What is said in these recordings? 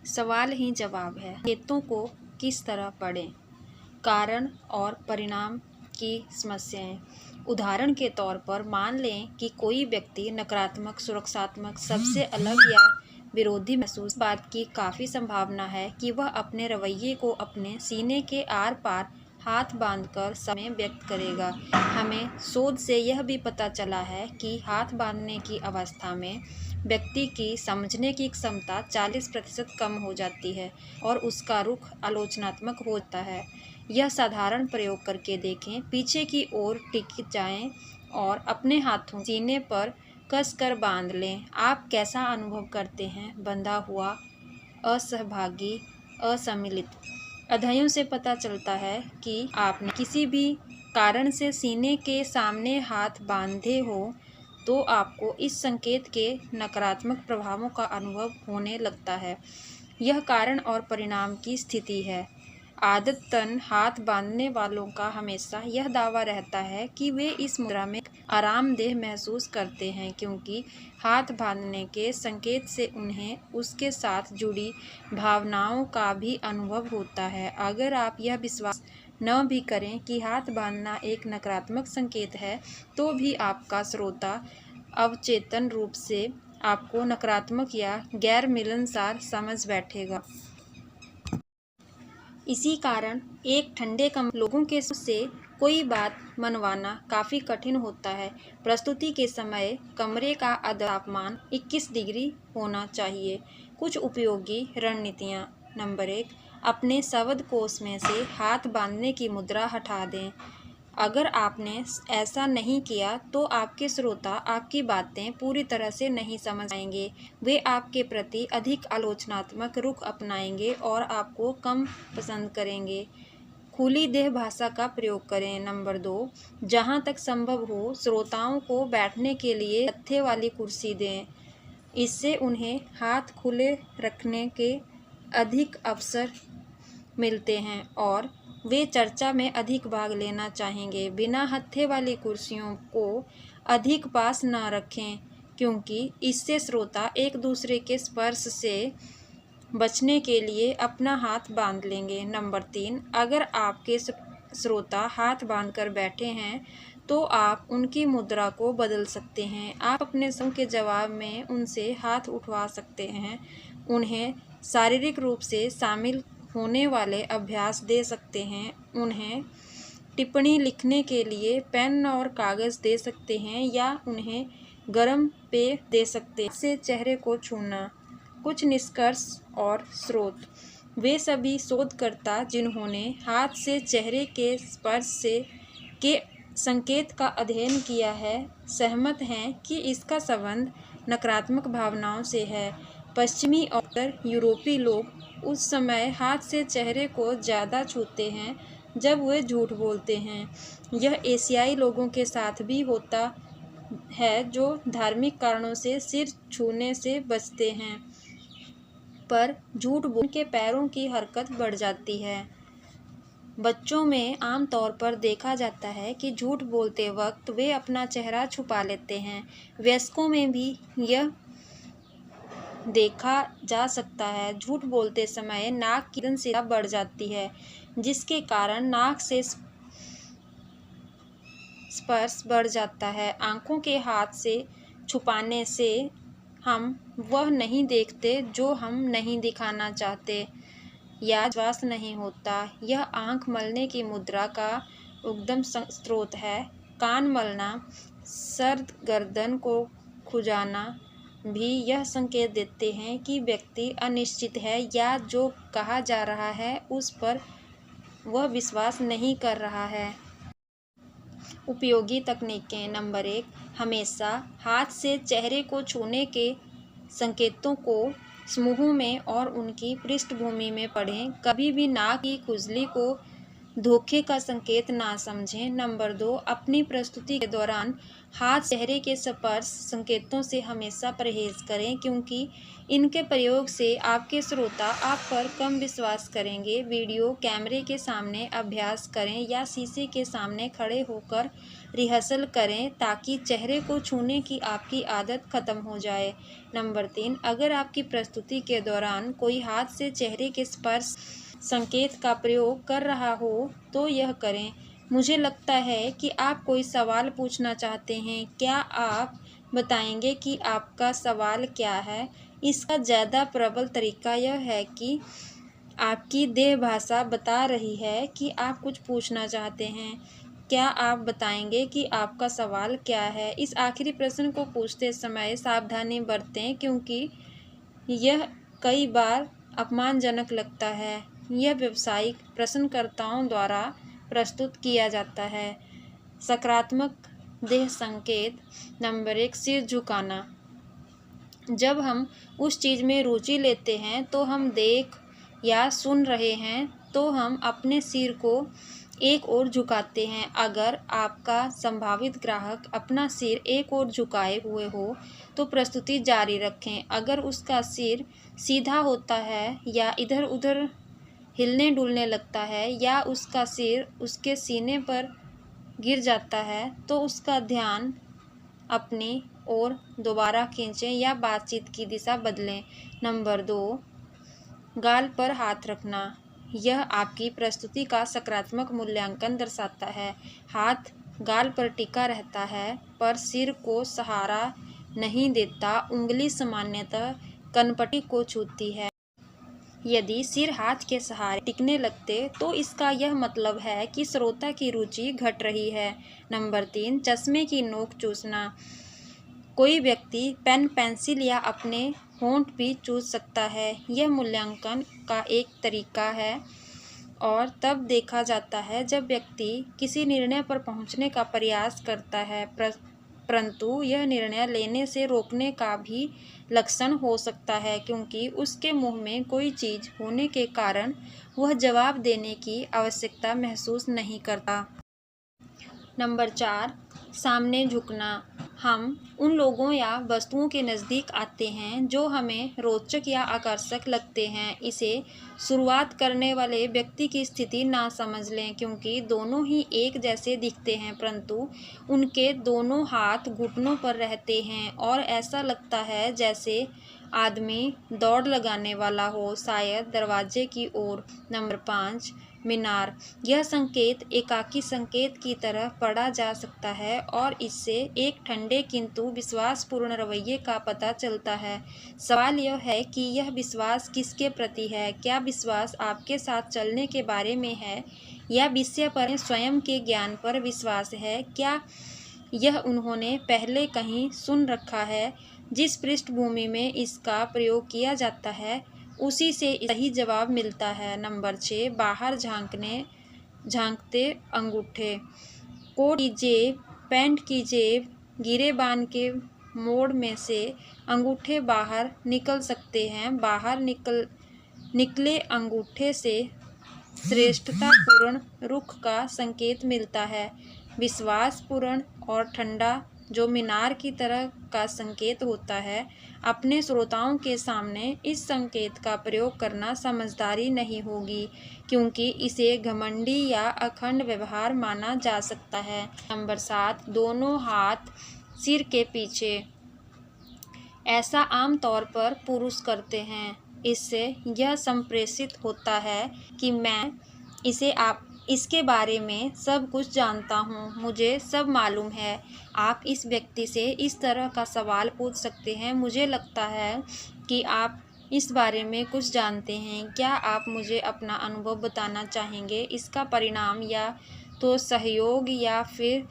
सवाल ही जवाब है। संकेतों को किस तरह पढ़ें? कारण और परिणाम की समस्याएं। उदाहरण के तौर पर मान लें कि कोई व्यक्ति नकारात्मक, सुरक्षात्मक, सबसे अलग या विरोधी महसूस बात की काफ़ी संभावना है कि वह अपने रवैये को अपने सीने के आर पार हाथ बांधकर समय व्यक्त करेगा। हमें शोध से यह भी पता चला है कि हाथ बांधने की अवस्था में व्यक्ति की समझने की क्षमता 40% कम हो जाती है और उसका रुख आलोचनात्मक होता है। यह साधारण प्रयोग करके देखें। पीछे की ओर टिक जाएं और अपने हाथों सीने पर कसकर बांध लें। आप कैसा अनुभव करते हैं? बंधा हुआ, असहभागी, असम्मिलित। अध्ययनों से पता चलता है कि आपने किसी भी कारण से सीने के सामने हाथ बांधे हो तो आपको इस संकेत के नकारात्मक प्रभावों का अनुभव होने लगता है। यह कारण और परिणाम की स्थिति है। आदतन हाथ बांधने वालों का हमेशा यह दावा रहता है कि वे इस मुद्रा में आरामदेह महसूस करते हैं, क्योंकि हाथ बांधने के संकेत से उन्हें उसके साथ जुड़ी भावनाओं का भी अनुभव होता है। अगर आप यह विश्वास न भी करें कि हाथ बांधना एक नकारात्मक संकेत है, तो भी आपका श्रोता अवचेतन रूप से आपको नकारात्मक या गैर मिलनसार समझ बैठेगा। इसी कारण एक ठंडे कमरे लोगों के से कोई बात मनवाना काफ़ी कठिन होता है। प्रस्तुति के समय कमरे का तापमान 21 डिग्री होना चाहिए। कुछ उपयोगी रणनीतियाँ। नंबर 1, अपने शब्दकोश में से हाथ बांधने की मुद्रा हटा दें। अगर आपने ऐसा नहीं किया तो आपके श्रोता आपकी बातें पूरी तरह से नहीं समझ पाएंगे। वे आपके प्रति अधिक आलोचनात्मक रुख अपनाएंगे और आपको कम पसंद करेंगे। खुली देह भाषा का प्रयोग करें। नंबर 2, जहाँ तक संभव हो श्रोताओं को बैठने के लिए तथ्य वाली कुर्सी दें। इससे उन्हें हाथ खुले रखने के अधिक अवसर मिलते हैं और वे चर्चा में अधिक भाग लेना चाहेंगे। बिना हत्थे वाली कुर्सियों को अधिक पास न रखें, क्योंकि इससे श्रोता एक दूसरे के स्पर्श से बचने के लिए अपना हाथ बांध लेंगे। नंबर 3, अगर आपके श्रोता हाथ बांधकर बैठे हैं तो आप उनकी मुद्रा को बदल सकते हैं। आप अपने सवाल के जवाब में उनसे हाथ उठवा सकते हैं, उन्हें शारीरिक रूप से शामिल होने वाले अभ्यास दे सकते हैं, उन्हें टिप्पणी लिखने के लिए पेन और कागज़ दे सकते हैं या उन्हें गर्म पेय दे सकते हैं। से चेहरे को छूना। कुछ निष्कर्ष और स्रोत। वे सभी शोधकर्ता जिन्होंने हाथ से चेहरे के स्पर्श से के संकेत का अध्ययन किया है सहमत हैं कि इसका संबंध नकारात्मक भावनाओं से है। पश्चिमी और उत्तर यूरोपीय लोग उस समय हाथ से चेहरे को ज़्यादा छूते हैं जब वे झूठ बोलते हैं। यह एशियाई लोगों के साथ भी होता है जो धार्मिक कारणों से सिर छूने से बचते हैं, पर झूठ बोलने के पैरों की हरकत बढ़ जाती है। बच्चों में आमतौर पर देखा जाता है कि झूठ बोलते वक्त वे अपना चेहरा छुपा लेते हैं। वयस्कों में भी यह देखा जा सकता है। झूठ बोलते समय नाक की संवेदनशीलता बढ़ जाती है, जिसके कारण नाक से स्पर्श बढ़ जाता है। आंखों के हाथ से छुपाने से हम वह नहीं देखते जो हम नहीं दिखाना चाहते या विश्वास नहीं होता। यह आंख मलने की मुद्रा का उद्गम स्रोत है। कान मलना, सर्द गर्दन को खुजाना भी यह संकेत देते हैं कि व्यक्ति अनिश्चित है या जो कहा जा रहा है उस पर वह विश्वास नहीं कर रहा है। उपयोगी तकनीकें। नंबर 1, हमेशा हाथ से चेहरे को छूने के संकेतों को समूह में और उनकी पृष्ठभूमि में पढ़ें। कभी भी नाक की खुजली को धोखे का संकेत ना समझें। नंबर 2, अपनी प्रस्तुति के दौरान हाथ चेहरे के स्पर्श संकेतों से हमेशा परहेज करें, क्योंकि इनके प्रयोग से आपके श्रोता आप पर कम विश्वास करेंगे। वीडियो कैमरे के सामने अभ्यास करें या शीशे के सामने खड़े होकर रिहर्सल करें, ताकि चेहरे को छूने की आपकी आदत खत्म हो जाए। नंबर 3, अगर आपकी प्रस्तुति के दौरान कोई हाथ से चेहरे के स्पर्श संकेत का प्रयोग कर रहा हो तो यह करें। मुझे लगता है कि आप कोई सवाल पूछना चाहते हैं। क्या आप बताएंगे कि आपका सवाल क्या है? इसका ज़्यादा प्रबल तरीका यह है कि आपकी देह भाषा बता रही है कि आप कुछ पूछना चाहते हैं। क्या आप बताएंगे कि आपका सवाल क्या है? इस आखिरी प्रश्न को पूछते समय सावधानी बरतें, क्योंकि यह कई बार अपमानजनक लगता है। यह व्यावसायिक प्रश्नकर्ताओं द्वारा प्रस्तुत किया जाता है। सकारात्मक देह संकेत। नंबर 1, सिर झुकाना। जब हम उस चीज़ में रुचि लेते हैं तो हम देख या सुन रहे हैं तो हम अपने सिर को एक ओर झुकाते हैं। अगर आपका संभावित ग्राहक अपना सिर एक ओर झुकाए हुए हो तो प्रस्तुति जारी रखें। अगर उसका सिर सीधा होता है या इधर उधर हिलने डुलने लगता है या उसका सिर उसके सीने पर गिर जाता है तो उसका ध्यान अपनी ओर दोबारा खींचें या बातचीत की दिशा बदलें। नंबर 2, गाल पर हाथ रखना। यह आपकी प्रस्तुति का सकारात्मक मूल्यांकन दर्शाता है। हाथ गाल पर टिका रहता है पर सिर को सहारा नहीं देता। उंगली सामान्यतः कनपटी को छूती है। यदि सिर हाथ के सहारे टिकने लगते तो इसका यह मतलब है कि श्रोता की रुचि घट रही है। नंबर 3, चश्मे की नोक चूसना। कोई व्यक्ति पेन, पेंसिल या अपने होंठ भी चूस सकता है। यह मूल्यांकन का एक तरीका है और तब देखा जाता है जब व्यक्ति किसी निर्णय पर पहुंचने का प्रयास करता है, परंतु यह निर्णय लेने से रोकने का भी लक्षण हो सकता है, क्योंकि उसके मुंह में कोई चीज़ होने के कारण वह जवाब देने की आवश्यकता महसूस नहीं करता। नंबर 4, सामने झुकना। हम उन लोगों या वस्तुओं के नज़दीक आते हैं जो हमें रोचक या आकर्षक लगते हैं। इसे शुरुआत करने वाले व्यक्ति की स्थिति ना समझ लें, क्योंकि दोनों ही एक जैसे दिखते हैं, परंतु उनके दोनों हाथ घुटनों पर रहते हैं और ऐसा लगता है जैसे आदमी दौड़ लगाने वाला हो, शायद दरवाजे की ओर। नंबर 5, मीनार। यह संकेत एकाकी संकेत की तरह पढ़ा जा सकता है और इससे एक ठंडे किंतु विश्वासपूर्ण रवैये का पता चलता है। सवाल यह है कि यह विश्वास किसके प्रति है? क्या विश्वास आपके साथ चलने के बारे में है या विषय पर स्वयं के ज्ञान पर विश्वास है? क्या यह उन्होंने पहले कहीं सुन रखा है? जिस पृष्ठभूमि में इसका प्रयोग किया जाता है उसी से सही जवाब मिलता है। नंबर 6, बाहर झांकते अंगूठे। कोट की जेब, पैंट की जेब, गिरेबान के मोड़ में से अंगूठे बाहर निकल सकते हैं। बाहर निकले अंगूठे से श्रेष्ठतापूर्ण रुख का संकेत मिलता है। विश्वासपूर्ण और ठंडा, जो मीनार की तरह का संकेत होता है। अपने श्रोताओं के सामने इस संकेत का प्रयोग करना समझदारी नहीं होगी, क्योंकि इसे घमंडी या अखंड व्यवहार माना जा सकता है। नंबर 7, दोनों हाथ सिर के पीछे। ऐसा आमतौर पर पुरुष करते हैं। इससे यह संप्रेषित होता है कि मैं इसके बारे में सब कुछ जानता हूँ, मुझे सब मालूम है। आप इस व्यक्ति से इस तरह का सवाल पूछ सकते हैं, मुझे लगता है कि आप इस बारे में कुछ जानते हैं। क्या आप मुझे अपना अनुभव बताना चाहेंगे? इसका परिणाम या तो सहयोग या फिर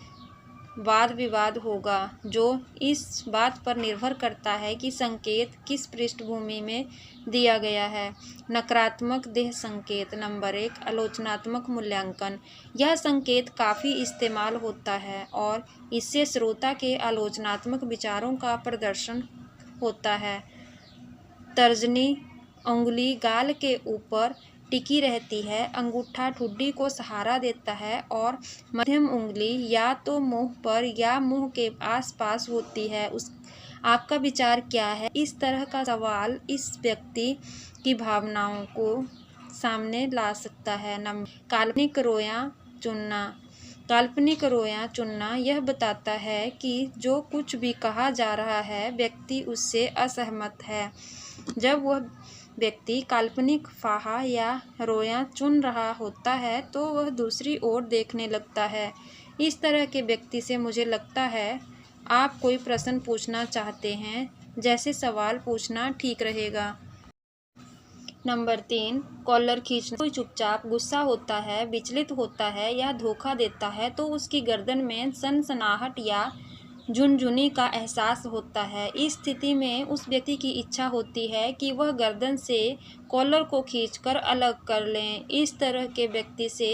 वाद विवाद होगा, जो इस बात पर निर्भर करता है कि संकेत किस पृष्ठभूमि में दिया गया है। नकारात्मक देह संकेत। नंबर 1, आलोचनात्मक मूल्यांकन। यह संकेत काफ़ी इस्तेमाल होता है और इससे श्रोता के आलोचनात्मक विचारों का प्रदर्शन होता है। तर्जनी उंगली गाल के ऊपर टिकी रहती है। अंगूठा ठुड्डी को सहारा देता है और मध्यम उंगली या तो मुंह पर या मुंह के आसपास होती है। आपका विचार क्या है? इस तरह का सवाल इस व्यक्ति की भावनाओं को सामने ला सकता है। काल्पनिक रोया चुनना। काल्पनिक रोया चुनना यह बताता है कि जो कुछ भी कहा जा रहा है व्यक्ति उससे असहमत है। जब वह व्यक्ति काल्पनिक फाहा या रोया चुन रहा होता है तो वह दूसरी ओर देखने लगता है। इस तरह के व्यक्ति से मुझे लगता है आप कोई प्रश्न पूछना चाहते हैं, जैसे सवाल पूछना ठीक रहेगा। नंबर 3, कॉलर खींचना। कोई चुपचाप गुस्सा होता है, विचलित होता है या धोखा देता है तो उसकी गर्दन में सनसनाहट या झुनझुनी का एहसास होता है। इस स्थिति में उस व्यक्ति की इच्छा होती है कि वह गर्दन से कॉलर को खींचकर अलग कर लें। इस तरह के व्यक्ति से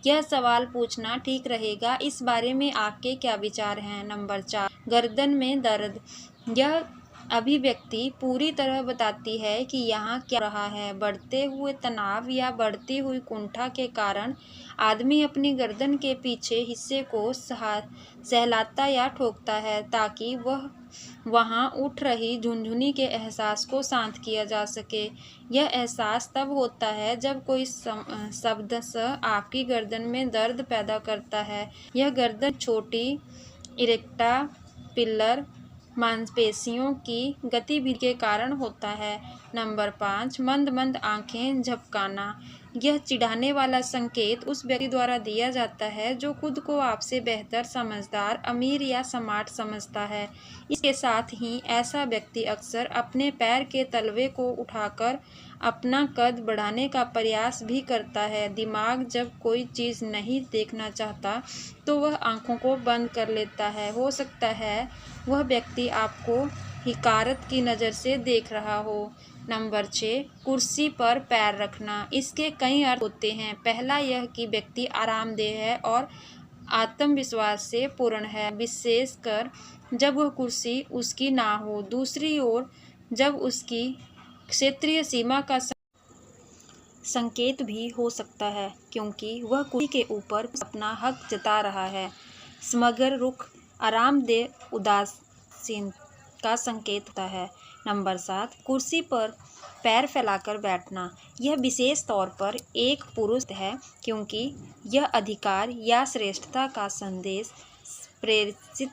यह सवाल पूछना ठीक रहेगा। इस बारे में आपके क्या विचार हैं? नंबर 4, गर्दन में दर्द। यह अभिव्यक्ति पूरी तरह बताती है कि यहाँ क्या हो रहा है। बढ़ते हुए तनाव या बढ़ती हुई कुंठा के कारण आदमी अपनी गर्दन के पीछे हिस्से को सहलाता या ठोकता है ताकि वह वहाँ उठ रही झुनझुनी के एहसास को शांत किया जा सके। यह एहसास तब होता है जब कोई शब्द आपकी गर्दन में दर्द पैदा करता है। यह गर्दन छोटी इरेक्टा पिलर मांसपेशियों की गतिविधि के कारण होता है। नंबर 5, मंद मंद आंखें झपकाना। यह चिढ़ाने वाला संकेत उस व्यक्ति द्वारा दिया जाता है जो खुद को आपसे बेहतर, समझदार, अमीर या स्मार्ट समझता है। इसके साथ ही ऐसा व्यक्ति अक्सर अपने पैर के तलवे को उठाकर अपना कद बढ़ाने का प्रयास भी करता है। दिमाग जब कोई चीज़ नहीं देखना चाहता तो वह आंखों को बंद कर लेता है। हो सकता है वह व्यक्ति आपको हिकारत की नज़र से देख रहा हो। नंबर 6, कुर्सी पर पैर रखना। इसके कई अर्थ होते हैं। पहला यह कि व्यक्ति आरामदेह है और आत्मविश्वास से पूर्ण है, विशेषकर जब वह कुर्सी उसकी ना हो। दूसरी ओर जब उसकी क्षेत्रीय सीमा का संकेत भी हो सकता है, क्योंकि वह कुर्सी के ऊपर अपना हक जता रहा है। समग्र रुख आरामदेह उदासीन का संकेत होता है। नंबर 7, कुर्सी पर पैर फैलाकर बैठना। यह विशेष तौर पर एक पुरुष है क्योंकि यह अधिकार या श्रेष्ठता का संदेश प्रेषित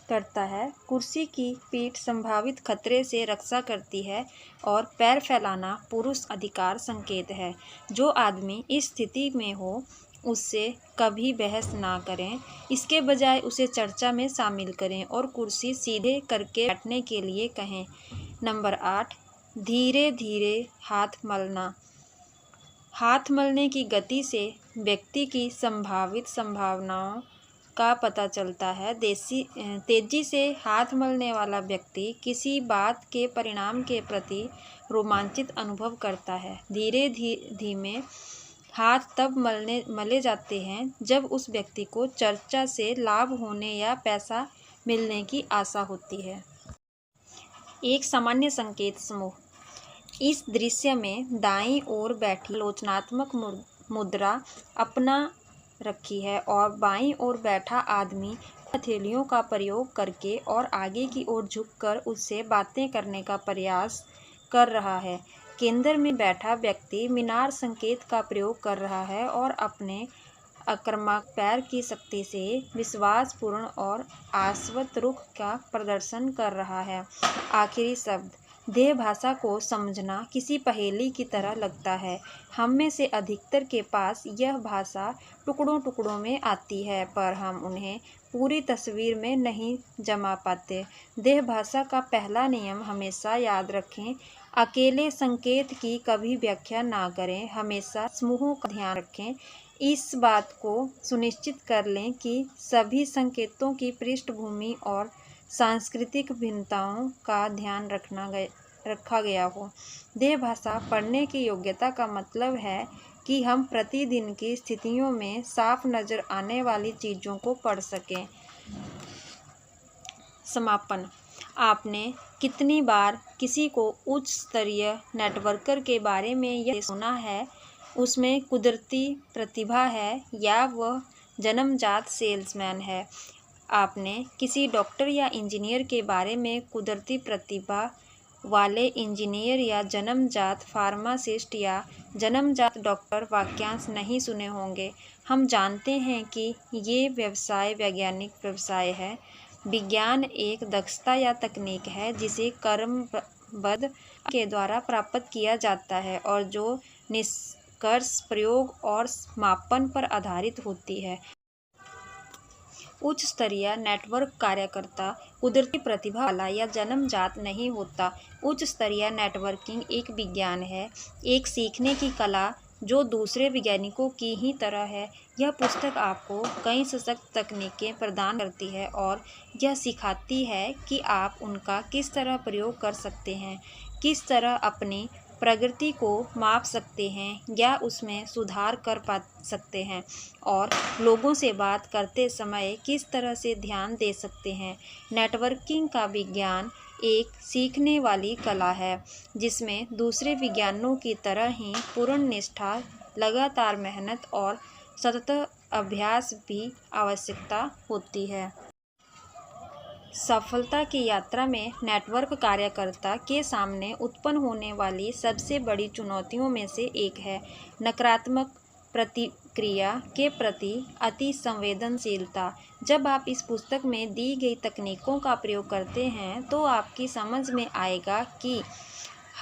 करता है। कुर्सी की पीठ संभावित खतरे से रक्षा करती है और पैर फैलाना पुरुष अधिकार संकेत है। जो आदमी इस स्थिति में हो उससे कभी बहस ना करें, इसके बजाय उसे चर्चा में शामिल करें और कुर्सी सीधे करके बैठने के लिए कहें। नंबर 8, धीरे धीरे हाथ मलना। हाथ मलने की गति से व्यक्ति की संभावित संभावनाओं का पता चलता है। तेजी से हाथ मलने वाला व्यक्ति किसी बात के परिणाम के प्रति रोमांचित अनुभव करता है। धीरे धीमे हाथ तब मले जाते हैं जब उस व्यक्ति को चर्चा से लाभ होने या पैसा मिलने की आशा होती है। एक सामान्य संकेत समूह। इस दृश्य में दाईं ओर बैठी आलोचनात्मक मुद्रा अपना रखी है और बाईं ओर बैठा आदमी हथेलियों का प्रयोग करके और आगे की ओर झुककर उससे बातें करने का प्रयास कर रहा है। केंद्र में बैठा व्यक्ति मीनार संकेत का प्रयोग कर रहा है और अपने आक्रामक पैर की शक्ति से विश्वासपूर्ण और आश्वस्त रुख का प्रदर्शन कर रहा है। आखिरी शब्द। देह भाषा को समझना किसी पहेली की तरह लगता है। हम में से अधिकतर के पास यह भाषा टुकड़ों टुकड़ों में आती है, पर हम उन्हें पूरी तस्वीर में नहीं जमा पाते। देह भाषा का पहला नियम हमेशा याद रखें, अकेले संकेत की कभी व्याख्या ना करें, हमेशा समूहों का ध्यान रखें। इस बात को सुनिश्चित कर लें कि सभी संकेतों की पृष्ठभूमि और सांस्कृतिक भिन्नताओं का ध्यान रखा गया हो। देह भाषा पढ़ने की योग्यता का मतलब है कि हम प्रतिदिन की स्थितियों में साफ नज़र आने वाली चीज़ों को पढ़ सकें। समापन। आपने कितनी बार किसी को उच्च स्तरीय नेटवर्कर के बारे में यह सुना है उसमें कुदरती प्रतिभा है या वह जन्मजात सेल्समैन है। आपने किसी डॉक्टर या इंजीनियर के बारे में कुदरती प्रतिभा वाले इंजीनियर या जन्मजात फार्मासिस्ट या जन्मजात डॉक्टर वाक्यांश नहीं सुने होंगे। हम जानते हैं कि ये व्यवसाय वैज्ञानिक व्यवसाय है। विज्ञान एक दक्षता या तकनीक है जिसे क्रमबद्ध के द्वारा प्राप्त किया जाता है और जो निष्कर्ष प्रयोग और मापन पर आधारित होती है। उच्च स्तरीय नेटवर्क कार्यकर्ता कुदरती प्रतिभा वाला या जन्मजात नहीं होता। उच्च स्तरीय नेटवर्किंग एक विज्ञान है, एक सीखने की कला जो दूसरे वैज्ञानिकों की ही तरह है। यह पुस्तक आपको कई सशक्त तकनीकें प्रदान करती है और यह सिखाती है कि आप उनका किस तरह प्रयोग कर सकते हैं, किस तरह अपनी प्रगति को माप सकते हैं या उसमें सुधार कर पा सकते हैं और लोगों से बात करते समय किस तरह से ध्यान दे सकते हैं। नेटवर्किंग का विज्ञान एक सीखने वाली कला है जिसमें दूसरे विज्ञानों की तरह ही पूर्ण निष्ठा, लगातार मेहनत और सतत अभ्यास भी आवश्यकता होती है। सफलता की यात्रा में नेटवर्क कार्यकर्ता के सामने उत्पन्न होने वाली सबसे बड़ी चुनौतियों में से एक है नकारात्मक प्रतिक्रिया के प्रति अति संवेदनशीलता। जब आप इस पुस्तक में दी गई तकनीकों का प्रयोग करते हैं तो आपकी समझ में आएगा कि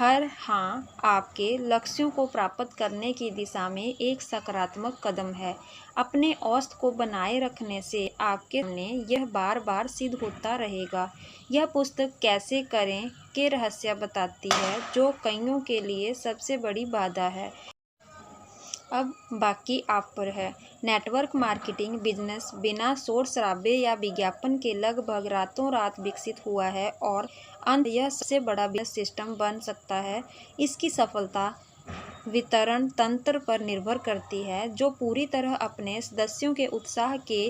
आपके लक्ष्यों को प्राप्त करने की दिशा में एक सकारात्मक कदम है। अपने औसत को बनाए रखने से आपके सामने यह बार बार सिद्ध होता रहेगा। यह पुस्तक कैसे करें के रहस्य बताती है जो कईयों के लिए सबसे बड़ी बाधा है। अब बाकी आप पर है। नेटवर्क मार्केटिंग बिजनेस बिना शोर शराबे या विज्ञापन के लगभग रातों रात विकसित हुआ है और अंत यह सबसे बड़ा बिजनेस सिस्टम बन सकता है। इसकी सफलता वितरण तंत्र पर निर्भर करती है जो पूरी तरह अपने सदस्यों के उत्साह के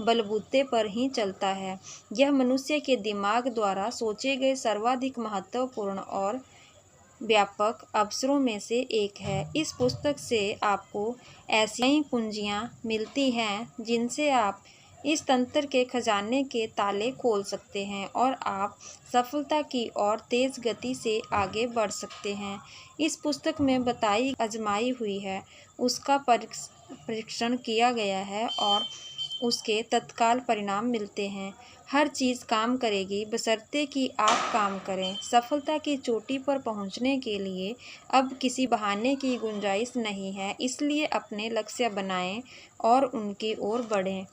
बलबूते पर ही चलता है। यह मनुष्य के दिमाग द्वारा सोचे गए सर्वाधिक महत्वपूर्ण और व्यापक अवसरों में से एक है। इस पुस्तक से आपको ऐसी कई कुंजियाँ मिलती हैं जिनसे आप इस तंत्र के खजाने के ताले खोल सकते हैं और आप सफलता की ओर तेज गति से आगे बढ़ सकते हैं। इस पुस्तक में बताई आजमाई हुई है, उसका परीक्षण किया गया है और उसके तत्काल परिणाम मिलते हैं। हर चीज़ काम करेगी बशर्ते कि आप काम करें। सफलता की चोटी पर पहुंचने के लिए अब किसी बहाने की गुंजाइश नहीं है, इसलिए अपने लक्ष्य बनाएं और उनकी ओर बढ़ें।